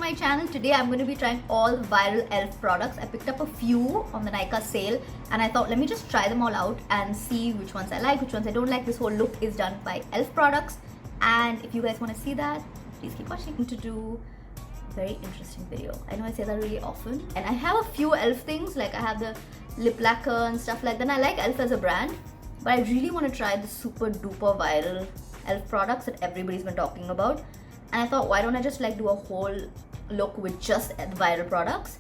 my channel. Today I'm going to be trying all the viral e.l.f. products. I picked up a few on the Nykaa sale and I thought let me just try them all out and see which ones I like, which ones I don't like. This whole look is done by e.l.f. products, and if you guys want to see that, please keep watching to do a very interesting video. I know I say that really often, and I have a few e.l.f. things, like I have the lip lacquer and stuff like that. And I like e.l.f. as a brand, but I really want to try the super duper viral e.l.f. products that everybody's been talking about. And I thought, why don't I just like do a whole look with just viral products?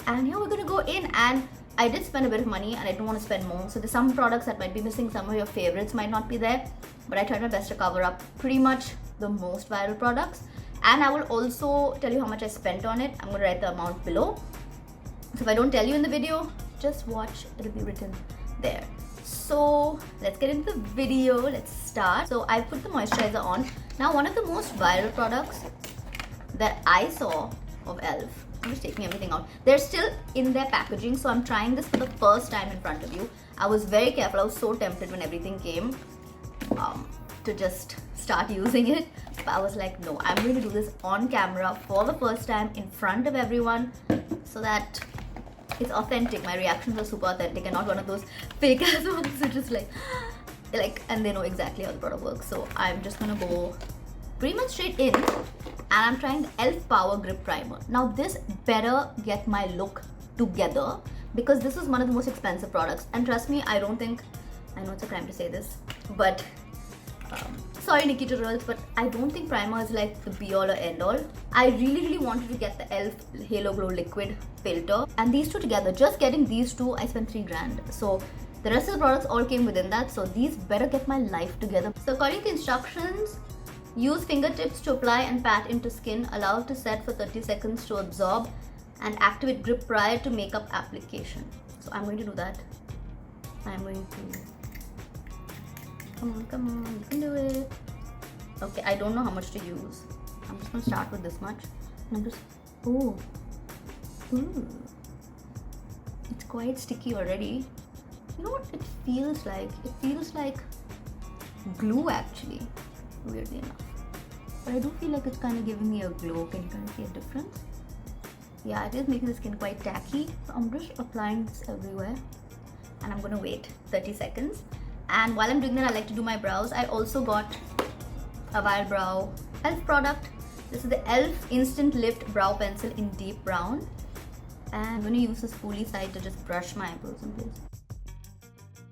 And here we're gonna go in, and I did spend a bit of money and I don't want to spend more. So there's some products that might be missing, some of your favorites might not be there, but I tried my best to cover up pretty much the most viral products. And I will also tell you how much I spent on it. I'm gonna write the amount below. So if I don't tell you in the video, just watch, it'll be written there. So let's get into the video, let's start. So I put the moisturizer on. Now one of the most viral products that I saw of e.l.f., I'm just taking everything out. They're still in their packaging, so I'm trying this for the first time in front of you. I was very careful, I was so tempted when everything came to just start using it. But I was like, no, I'm going to do this on camera for the first time in front of everyone so that it's authentic. My reactions are super authentic and not one of those fake ass ones which is like, and they know exactly how the product works. So I'm just gonna go pretty much straight in, and I'm trying the e.l.f. Power Grip Primer. Now this better get my look together because this is one of the most expensive products. And trust me, I know it's a crime to say this, but sorry Nikki tutorials, but I don't think primer is like the be all or end all. I really wanted to get the e.l.f. Halo Glow Liquid Filter, and these two together, just getting these two, I spent 3 grand. So the rest of the products all came within that, so these better get my life together. So according to instructions, use fingertips to apply and pat into skin, allow it to set for 30 seconds to absorb, and activate grip prior to makeup application. So I'm going to do that. I'm going to, come on, you can do it. Okay, I don't know how much to use. I'm just going to start with this much, and I'm just, ooh, it's quite sticky already. You know what it feels like? It feels like glue actually, weirdly enough. But I do feel like it's kind of giving me a glow. Can you kind of see a difference? Yeah, it is making the skin quite tacky. So I'm just applying this everywhere, and I'm gonna wait 30 seconds. And while I'm doing that, I like to do my brows. I also got a Viral Brow e.l.f. product. This is the e.l.f. Instant Lift Brow Pencil in Deep Brown. And I'm gonna use the spoolie side to just brush my eyebrows in place.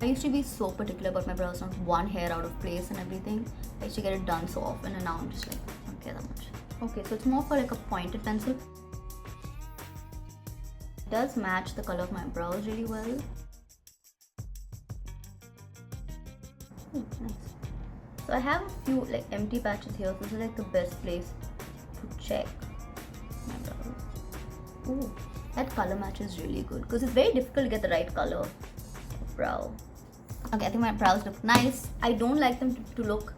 I used to be so particular about my brows, not one hair out of place and everything. I used to get it done so often, and now I'm just like, I don't care that much. Okay, so it's more for like a pointed pencil. It does match the color of my brows really well. Nice. So I have a few like empty patches here. So this is like the best place to check my brows. Ooh, that color match is really good because it's very difficult to get the right color of brow. Okay, I think my brows look nice. I don't like them to look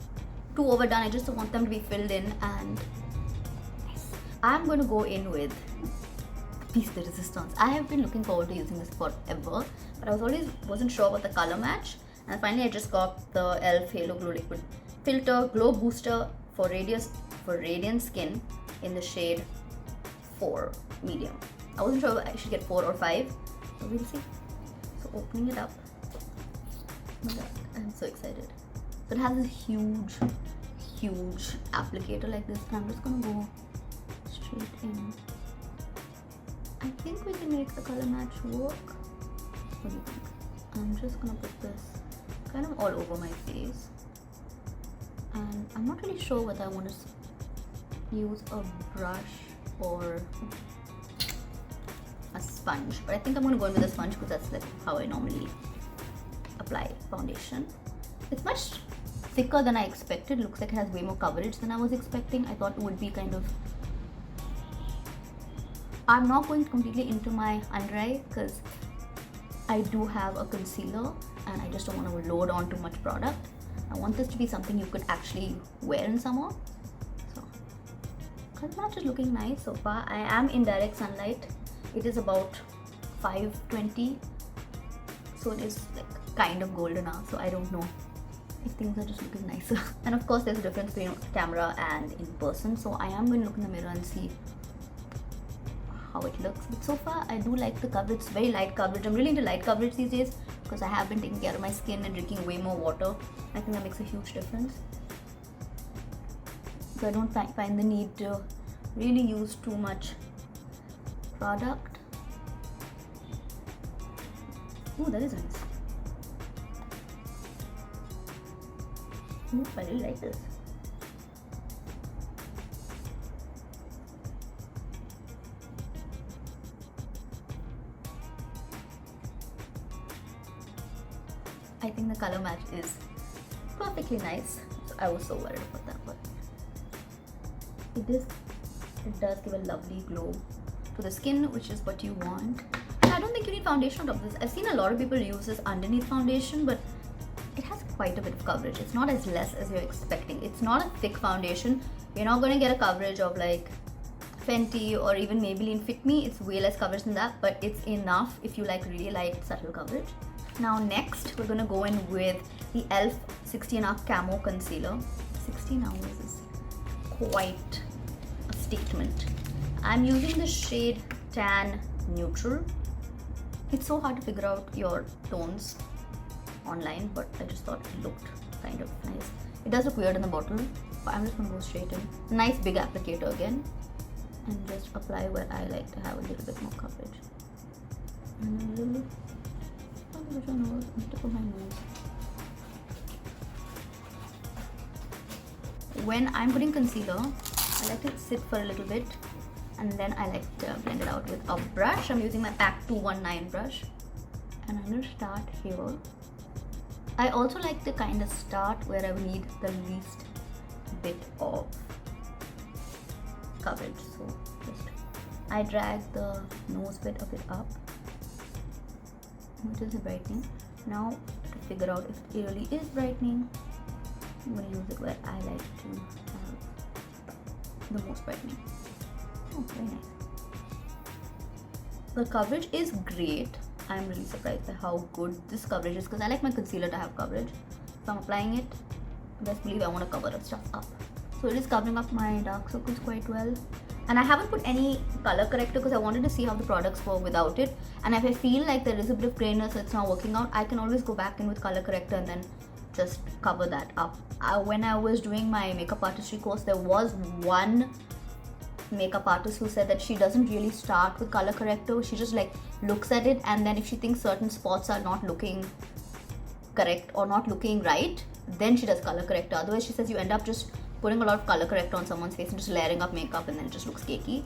too overdone. I just want them to be filled in, and nice. I'm going to go in with Piece de Resistance. I have been looking forward to using this forever, but I wasn't sure about the color match. And finally I just got the e.l.f. Halo Glow Liquid Filter Glow Booster for radiant skin in the shade 4 medium. I wasn't sure if I should get 4 or 5, so we'll see. So opening it up, oh my god, I'm so excited. So it has this huge applicator like this, and I'm just gonna go straight in. I think we can make the color match work. What do you think? I'm just gonna put this kind of all over my face, and I'm not really sure whether I want to use a brush or a sponge, but I think I'm going to go in with a sponge because that's like how I normally apply foundation. It's much thicker than I expected. Looks like it has way more coverage than I was expecting. I thought it would be kind of, I'm not going completely into my under eye because I do have a concealer and I just don't want to load on too much product. I want this to be something you could actually wear in summer. So color match is looking nice so far. I am in direct sunlight. It is about 5:20, so it is like kind of golden now, so I don't know if things are just looking nicer. And of course there's a difference between camera and in person, so I am going to look in the mirror and see how it looks. But so far I do like the coverage. It's very light coverage. I'm really into light coverage these days because I have been taking care of my skin and drinking way more water. I think that makes a huge difference. So I don't find the need to really use too much product. Oh, that is nice. I really like this. I think the color match is perfectly nice. So I was so worried about that, but it does give a lovely glow to the skin, which is what you want. I don't think you need foundation on top of this. I've seen a lot of people use this underneath foundation, but it has quite a bit of coverage. It's not as less as you're expecting. It's not a thick foundation. You're not going to get a coverage of like Fenty or even Maybelline Fit Me. It's way less coverage than that, but it's enough if you like really light subtle coverage. Now next we're going to go in with the e.l.f. 16 Hour Camo Concealer. 16 hours is quite a statement. I'm using the shade Tan Neutral. It's so hard to figure out your tones online, but I just thought it looked kind of nice. It does look weird in the bottle, but I'm just going to go straight in. Nice big applicator again, and just apply where I like to have a little bit more coverage. And a little on the nose, on the tip of my nose. When I'm putting concealer, I let it sit for a little bit, and then I like to blend it out with a brush. I'm using my PAC 219 brush, and I'm going to start here. I also like to kind of start where I need the least bit of coverage. So just I drag the nose bit a bit up, which is a brightening. Now to figure out if it really is brightening, I'm going to use it where I like to have the most brightening. Oh, very nice. The coverage is great. I'm really surprised by how good this coverage is because I like my concealer to have coverage. So I'm applying it. Best believe I want to cover that stuff up. So it is covering up my dark circles quite well. And I haven't put any color corrector because I wanted to see how the products were without it. And if I feel like there is a bit of grayness, it's not working out, I can always go back in with color corrector and then just cover that up. When I was doing my makeup artistry course, there was one makeup artist who said that she doesn't really start with color corrector. She just like looks at it, and then if she thinks certain spots are not looking correct or not looking right, then she does color corrector. Otherwise, she says you end up just putting a lot of color corrector on someone's face and just layering up makeup, and then it just looks cakey.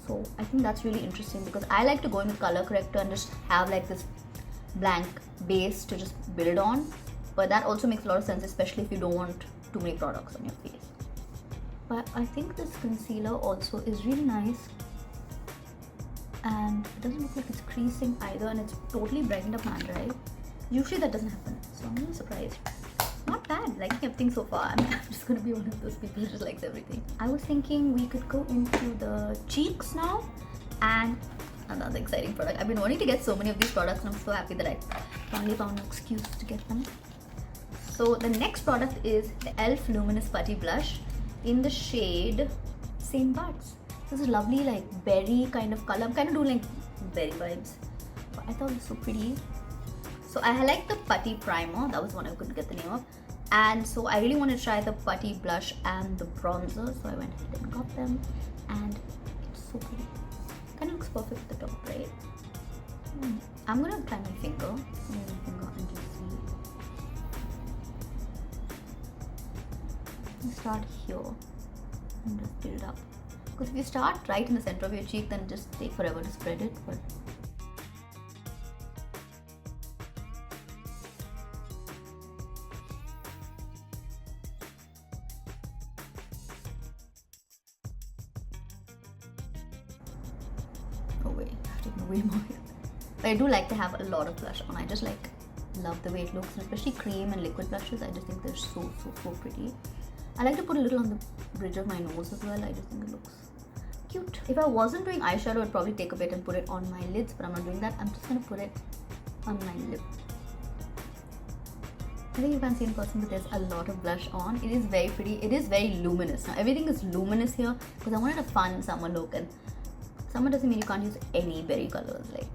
So I think that's really interesting because I like to go in with color corrector and just have like this blank base to just build on. But that also makes a lot of sense, especially if you don't want too many products on your face. But I think this concealer also is really nice, and it doesn't look like it's creasing either, and it's totally brightened up my under eye. Usually that doesn't happen, so I'm really surprised. Not bad, liking everything so far. I'm just gonna be one of those people who just likes everything. I was thinking we could go into the cheeks now, and another exciting product. I've been wanting to get so many of these products, and I'm so happy that I finally found an excuse to get them. So the next product is the e.l.f. Luminous Putty Blush in the shade same Barts. This is lovely like berry kind of color. I'm kind of doing like berry vibes, but I thought it was so pretty. So I like the Putty primer. That was one I couldn't get the name of. And so I really want to try the Putty blush and the bronzer. So I went ahead and got them, and it's so pretty. Kind of looks perfect at the top, right? I'm gonna try my finger. And just see. Start here and just build up, because if you start right in the center of your cheek, then it just take forever to spread it. But oh wait, I have to take way more here. But I do like to have a lot of blush on. I just like love the way it looks, and especially cream and liquid blushes. I just think they're so pretty. I like to put a little on the bridge of my nose as well. I just think it looks cute. If I wasn't doing eyeshadow, I'd probably take a bit and put it on my lids, but I'm not doing that. I'm just going to put it on my lip. I think you can't see in person, but there's a lot of blush on. It is very pretty. It is very luminous. Now everything is luminous here because I wanted a fun summer look, and Summer doesn't mean you can't use any berry colors. Like,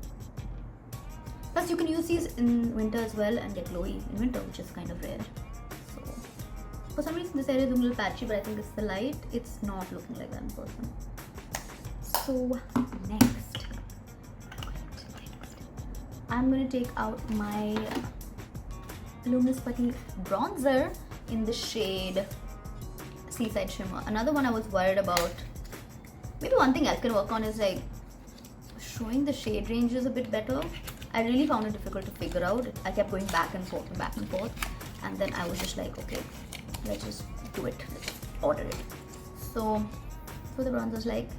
plus you can use these in winter as well and get glowy in winter, which is kind of rare. So for some reason this area is a little patchy, but I think it's the light. It's not looking like that in person. So next, I'm gonna take out my Luminous Putty bronzer in the shade Seaside Shimmer. Another one I was worried about. Maybe one thing e.l.f. can work on is like showing the shade ranges a bit better. I really found it difficult to figure out. I kept going back and forth and back and forth, and then I was just like, okay, let's just do it. Let's order it. So for the bronzers, like,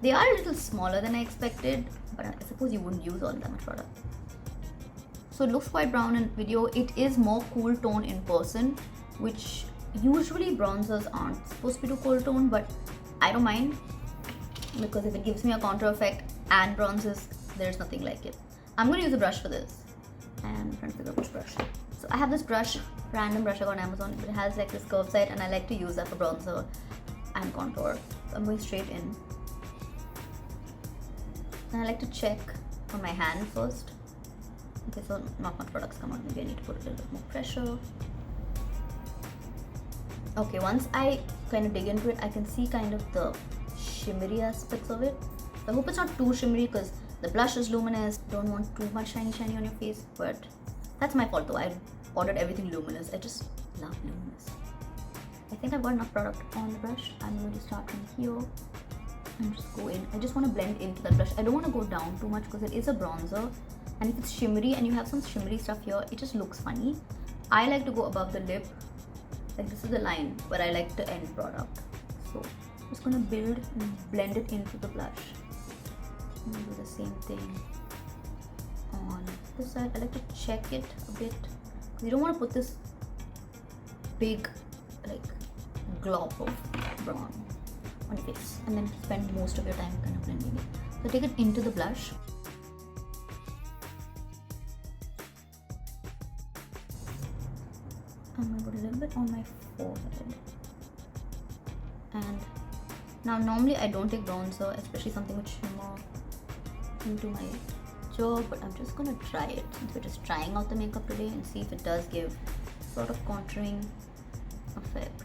they are a little smaller than I expected, but I suppose you wouldn't use all that much product. So it looks quite brown in video. It is more cool tone in person, which usually bronzers aren't supposed to be too cool tone, but I don't mind, because if it gives me a contour effect and bronzes, there's nothing like it. I'm going to use a brush for this, and I'm trying to figure out which brush. So I have this brush, random brush I got on Amazon, but it has like this curved side, and I like to use that for bronzer and contour. So I'm going straight in, and I like to check on my hand first. Okay, so not much products come out. Maybe I need to put a little bit more pressure. Okay, once I kind of dig into it, I can see kind of the shimmery aspects of it. I hope it's not too shimmery, because the blush is luminous. Don't want too much shiny on your face, but that's my fault though. I ordered everything luminous. I just love luminous. I think I've got enough product on the brush. I'm going to start from here and just go in. I just want to blend into that blush. I don't want to go down too much because it is a bronzer, and if it's shimmery and you have some shimmery stuff here, it just looks funny. I like to go above the lip. Like, this is the line where I like to end product. So I'm just gonna build and blend it into the blush. I'm gonna do the same thing on this side. I like to check it a bit, because you don't want to put this big like glob of brown on your face and then spend most of your time kind of blending it. So take it into the blush. I'm going to put a little bit on my forehead. And now normally I don't take bronzer, especially something with shimmer, into my jaw, but I'm just going to try it since we're just trying out the makeup today and see if it does give sort of contouring effect.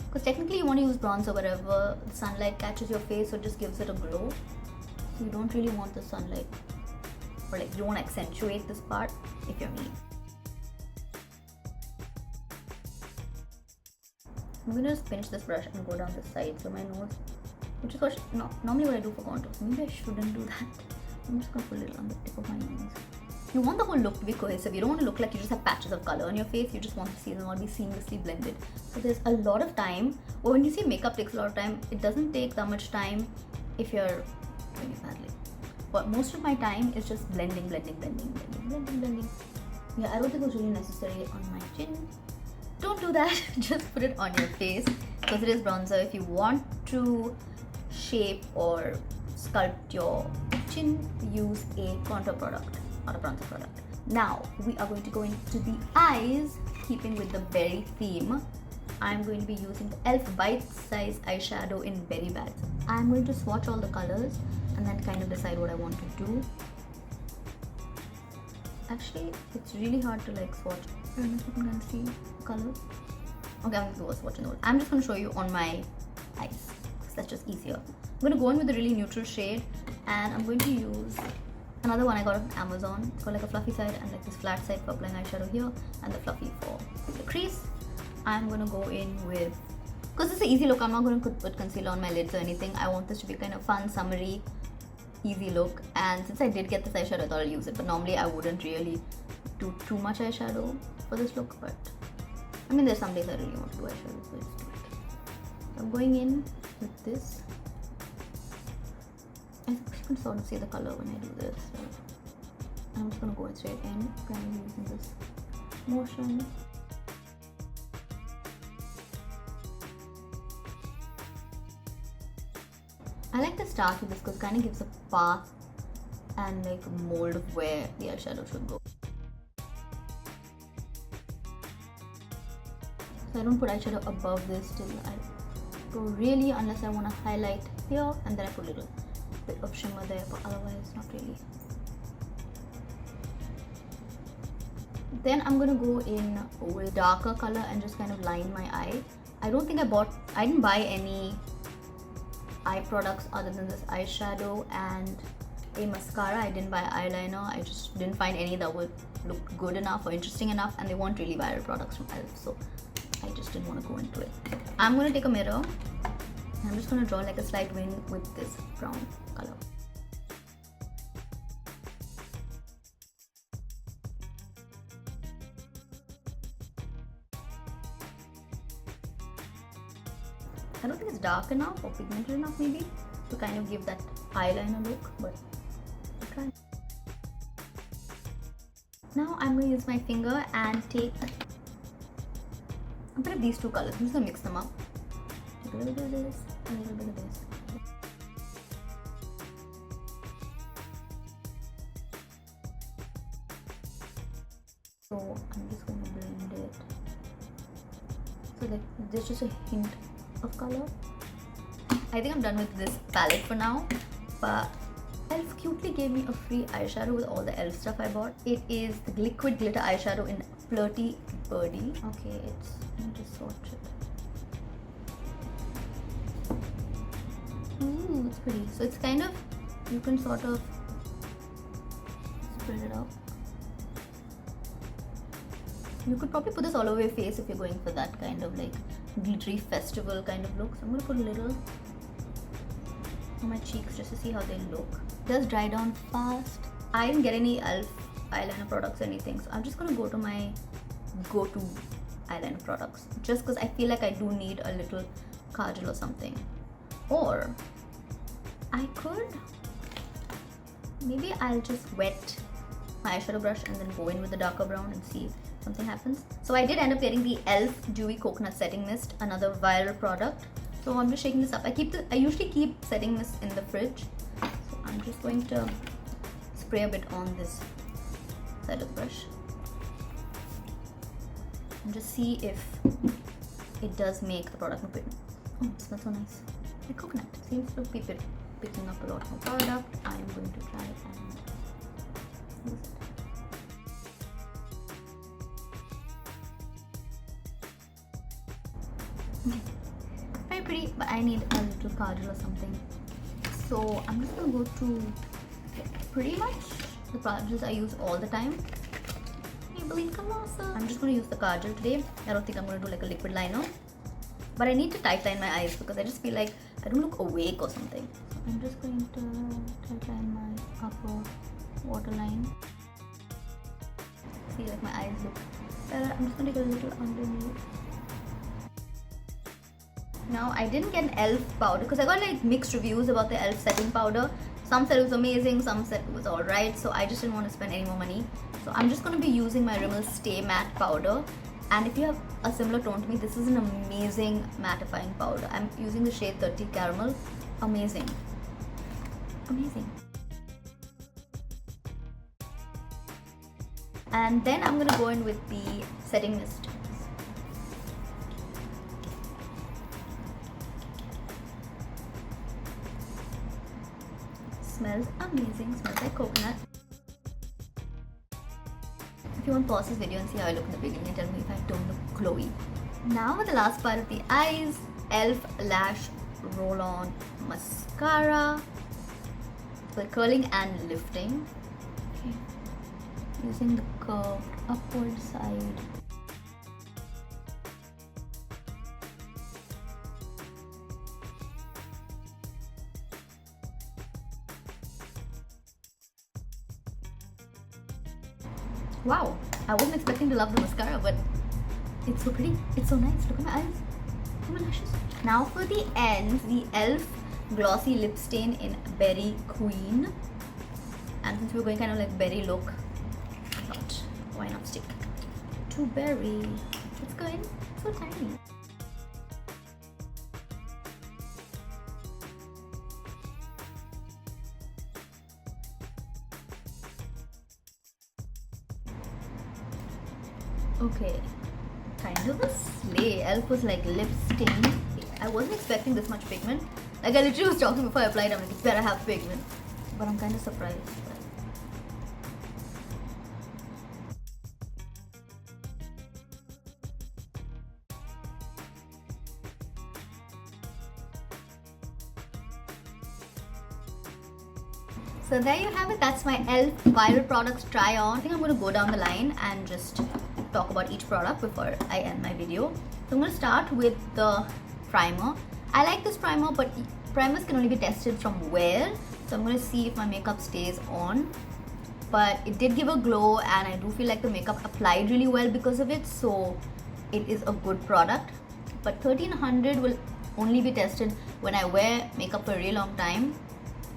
Because technically you want to use bronzer wherever the sunlight catches your face, so it just gives it a glow. So you don't really want the sunlight, or like you want to accentuate this part if you're me. I'm going to just pinch this brush and go down the sides of my nose, which is what normally what I do for contours. Maybe I shouldn't do that. I'm just going to put a little on the tip of my nose. You want the whole look to be cohesive. You don't want to look like you just have patches of color on your face. You just want to see them all be seamlessly blended. So there's a lot of time, or when you see makeup takes a lot of time, it doesn't take that much time if you're doing it badly. But most of my time is just blending. Yeah, I don't think it was really necessary on my chin. Don't do that. Just put it on your face, because it is bronzer. If you want to shape or sculpt your chin, use a contour product, not a bronzer product. Now we are going to go into the eyes, keeping with the berry theme. I'm going to be using the e.l.f. bite-size eyeshadow in Berry Bags. I'm going to swatch all the colors and then kind of decide what I want to do. Actually, it's really hard to like swatch. I don't know if you can see colors. Okay, I'm going to go swatch and all. I'm just going to show you on my eyes, because that's just easier. I'm going to go in with a really neutral shade, and I'm going to use another one I got on Amazon. It's got like a fluffy side and like this flat side for applying eyeshadow here, and the fluffy for the crease. I'm going to go in with, because it's an easy look, I'm not going to put concealer on my lids or anything. I want this to be kind of fun, summery, easy look. And since I did get this eyeshadow, I thought I'll use it. But normally I wouldn't really do too much eyeshadow for this look, but I mean, there's some days I really want to do eyeshadow, so let's do it. So I'm going in with this. I think you can sort of see the color when I do this. So I'm just going to go straight in, kind of using this motion. I like to start with this because it kind of gives a path and like a mold of where the eyeshadow should go. So I don't put eyeshadow above this till I go really, unless I want to highlight here, and then I put a little. bit of shimmer there, but otherwise not really. Then I'm gonna go in with darker color and just kind of line my eye. I didn't buy any eye products other than this eyeshadow and a mascara. I didn't buy eyeliner. I just didn't find any that would look good enough or interesting enough, and they weren't really viral products from e.l.f, so I just didn't want to go into it. I'm gonna take a mirror and I'm just gonna draw like a slight wing with this brown color. I don't think it's dark enough or pigmented enough maybe to kind of give that eyeliner look, but I'll try. Now I'm going to use my finger and take a bit of these two colors. I'm just going to mix them up. Take a little bit of this and a little bit of this. So I'm just going to blend it. So like there's just a hint of color. I think I'm done with this palette for now, but e.l.f cutely gave me a free eyeshadow with all the e.l.f stuff I bought. It is the liquid glitter eyeshadow in Flirty Birdie. Okay, let me just swatch it. Ooh, it's pretty. So it's kind of, you can sort of spread it out. You could probably put this all over your face if you're going for that kind of like glittery festival kind of look. So I'm going to put a little on my cheeks just to see how they look. It does dry down fast. I didn't get any e.l.f eyeliner products or anything, so I'm just going to go to my go-to eyeliner products just because I feel like I do need a little kajal or something. Or I could, maybe I'll just wet my eyeshadow brush and then go in with the darker brown and see if something happens. So I did end up getting the e.l.f Dewy Coconut Setting Mist, another viral product. So I'm just shaking this up. I usually keep setting mist in the fridge. So I'm just going to spray a bit on this side of the brush and just see if it does make the product look good. Oh, it smells so nice. Like coconut. It seems to be picking up a lot more product. I'm going to try and use it. Very pretty, but I need a little kajal or something. So I'm just gonna go to pretty much the kajals I use all the time. Maybelline Colossal. I'm just gonna use the kajal today. I don't think I'm gonna do like a liquid liner, but I need to tightline my eyes because I just feel like I don't look awake or something. So I'm just going to tightline my upper waterline. See, like my eyes look better. I'm just gonna take a little underneath. Now I didn't get an e.l.f powder because I got like mixed reviews about the e.l.f setting powder. Some said it was amazing, some said it was alright, so I just didn't want to spend any more money. So I'm just going to be using my Rimmel Stay Matte powder, and if you have a similar tone to me, this is an amazing mattifying powder. I'm using the shade 30 Caramel. Amazing. Amazing. And then I'm going to go in with the setting mist. Smells amazing, smells like coconut. If you want to pause this video and see how I look in the beginning and tell me if I don't look glowy. Now with the last part of the eyes, e.l.f Lash Roll-On Mascara for curling and lifting. Okay. Using the curved upward side. Wow, I wasn't expecting to love the mascara, but it's so pretty. It's so nice. Look at my eyes. Look at my lashes. Now for the ends, the e.l.f Glossy Lip Stain in Berry Queen. And since we're going kind of like berry look, I thought, why not stick to berry? It's going so tiny. Okay, kind of a slay. e.l.f was like lip stain. I wasn't expecting this much pigment. Like I literally was talking before I applied, I'm like, it's better have pigment. But I'm kind of surprised. So there you have it. That's my e.l.f. viral products try on. I think I'm going to go down the line and just talk about each product before I end my video. So I'm going to start with the primer. I like this primer, but primers can only be tested from wear. So I'm going to see if my makeup stays on. But it did give a glow, and I do feel like the makeup applied really well because of it. So it is a good product. But 1300 will only be tested when I wear makeup for a really long time.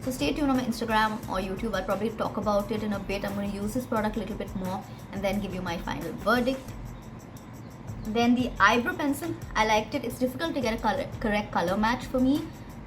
So stay tuned on my Instagram or YouTube. I'll probably talk about it in a bit. I'm going to use this product a little bit more and then give you my final verdict. Then the eyebrow pencil, I liked it. It's difficult to get a correct color match for me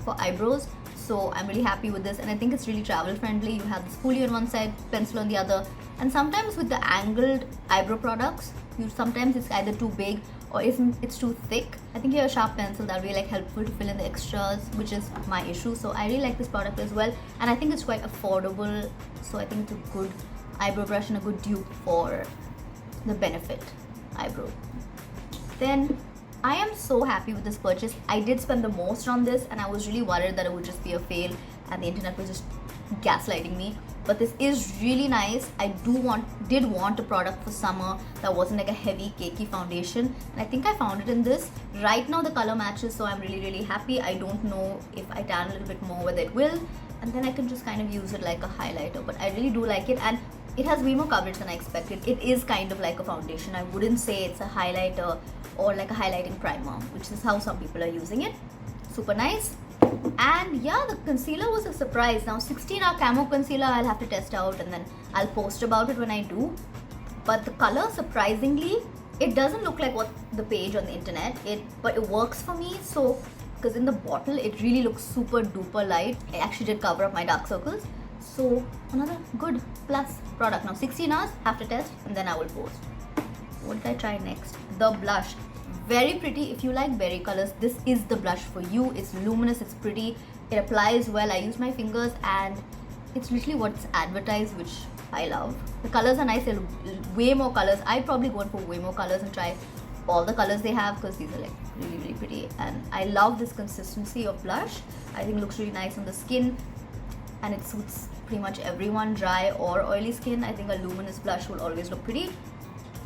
for eyebrows. So I'm really happy with this, and I think it's really travel friendly. You have the spoolie on one side, pencil on the other. And sometimes with the angled eyebrow products, sometimes it's either too big or it's too thick. I think you have a sharp pencil that will be like helpful to fill in the extras, which is my issue. So I really like this product as well, and I think it's quite affordable. So I think it's a good eyebrow brush and a good dupe for the Benefit eyebrow. Then I am so happy with this purchase. I did spend the most on this, and I was really worried that it would just be a fail and the internet was just gaslighting me. But this is really nice. I did want a product for summer that wasn't like a heavy cakey foundation, and I think I found it in this. Right now the color matches, so I'm really happy. I don't know if I tan a little bit more whether it will, and then I can just kind of use it like a highlighter. But I really do like it, and it has way more coverage than I expected. It is kind of like a foundation. I wouldn't say it's a highlighter or like a highlighting primer, which is how some people are using it. Super nice. And yeah, the concealer was a surprise. Now 16-hour Camo concealer I'll have to test out, and then I'll post about it when I do. But the color, surprisingly, it doesn't look like what the page on the internet, but it works for me. So because in the bottle it really looks super duper light. It actually did cover up my dark circles. So another good plus product. Now 16 hours, have to test, and then I will post. What did I try next? The blush. Very pretty. If you like berry colors, this is the blush for you. It's luminous, it's pretty, it applies well. I use my fingers, and it's literally what's advertised, which I love. The colors are nice. There are way more colors. I'd probably go in for way more colors and try all the colors they have, because these are like really pretty. And I love this consistency of blush. I think it looks really nice on the skin, and it suits pretty much everyone, dry or oily skin. I think a luminous blush will always look pretty.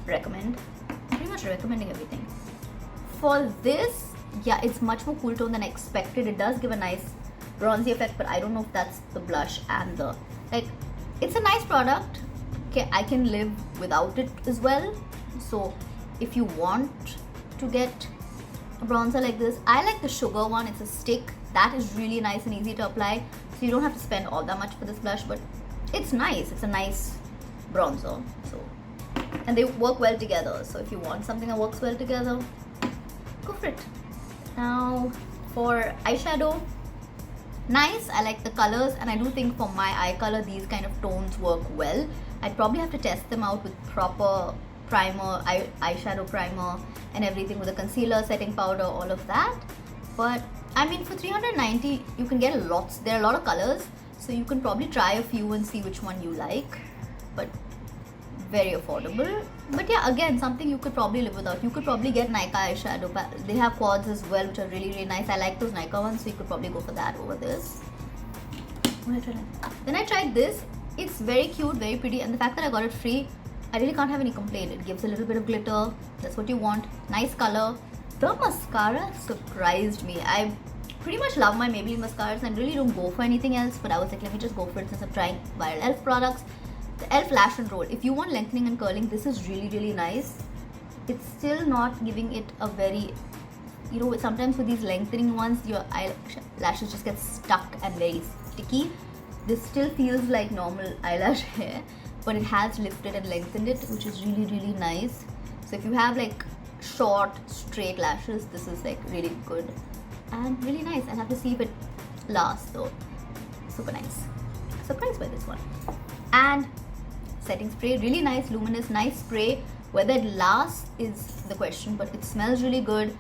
Recommend. I'm pretty much recommending everything. For this, yeah, it's much more cool tone than I expected. It does give a nice bronzy effect, but I don't know if that's the blush and the, like, it's a nice product. Okay, I can live without it as well. So if you want to get a bronzer like this, I like the sugar one. It's a stick. That is really nice and easy to apply. So you don't have to spend all that much for this blush, but it's nice. It's a nice bronzer. So, and they work well together. So if you want something that works well together, go for it. Now for eyeshadow, nice. I like the colors, and I do think for my eye color these kind of tones work well. I'd probably have to test them out with proper primer, eyeshadow primer and everything, with a concealer, setting powder, all of that. But I mean, for 390 you can get lots. There are a lot of colors, so you can probably try a few and see which one you like. But very affordable. But yeah, again, something you could probably live without. You could probably get Nykaa eyeshadow. They have quads as well, which are really nice. I like those Nykaa ones, so you could probably go for that over this. Then I tried this. It's very cute, very pretty, and the fact that I got it free, I really can't have any complaint. It gives a little bit of glitter. That's what you want. Nice color. The mascara surprised me. I pretty much love my Maybelline mascaras and really don't go for anything else, but I was like, let me just go for it since I'm trying viral e.l.f. products. The e.l.f. Lash and Roll. If you want lengthening and curling, this is really nice. It's still not giving it a very, you know, sometimes with these lengthening ones, your eyelashes just get stuck and very sticky. This still feels like normal eyelash hair, but it has lifted and lengthened it, which is really nice. So if you have like short, straight lashes, this is like really good and really nice. I'll have to see if it lasts though. Super nice. Surprised by this one. And setting spray, really nice, luminous, nice spray. Whether it lasts is the question, but it smells really good,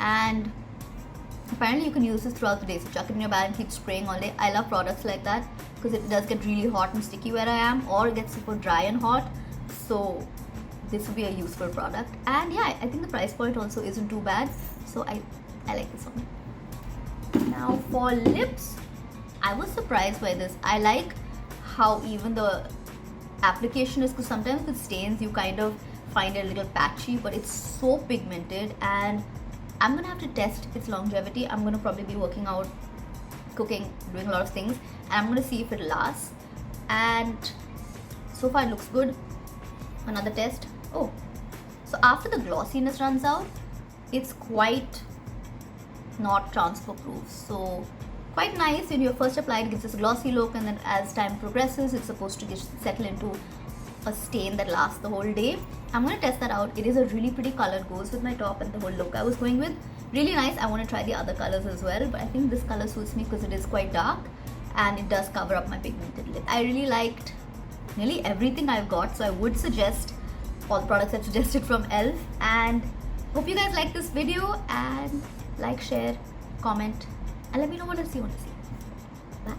and Apparently you can use this throughout the day, so chuck it in your bag and keep spraying all day. I love products like that because it does get really hot and sticky where I am, or it gets super dry and hot, so this would be a useful product. And yeah, I think the price point also isn't too bad, so I like this one. Now for lips, I was surprised by this. I like how even the application is, because sometimes with stains you kind of find it a little patchy, but it's so pigmented, and I'm gonna have to test its longevity. I'm gonna probably be working out, cooking, doing a lot of things, and I'm gonna see if it lasts. And so far it looks good. Another test. Oh, so after the glossiness runs out, it's quite not transfer proof, so quite nice. When you first apply it, gives us a glossy look, and then as time progresses it's supposed to settle into a stain that lasts the whole day. I'm going to test that out. It is a really pretty color, it goes with my top and the whole look I was going with. Really nice. I want to try the other colors as well, but I think this color suits me because it is quite dark and it does cover up my pigmented lip. I really liked nearly everything I've got, so I would suggest all the products I've suggested from e.l.f. and hope you guys like this video, and like, share, comment, and let me know what else you want to see. Bye.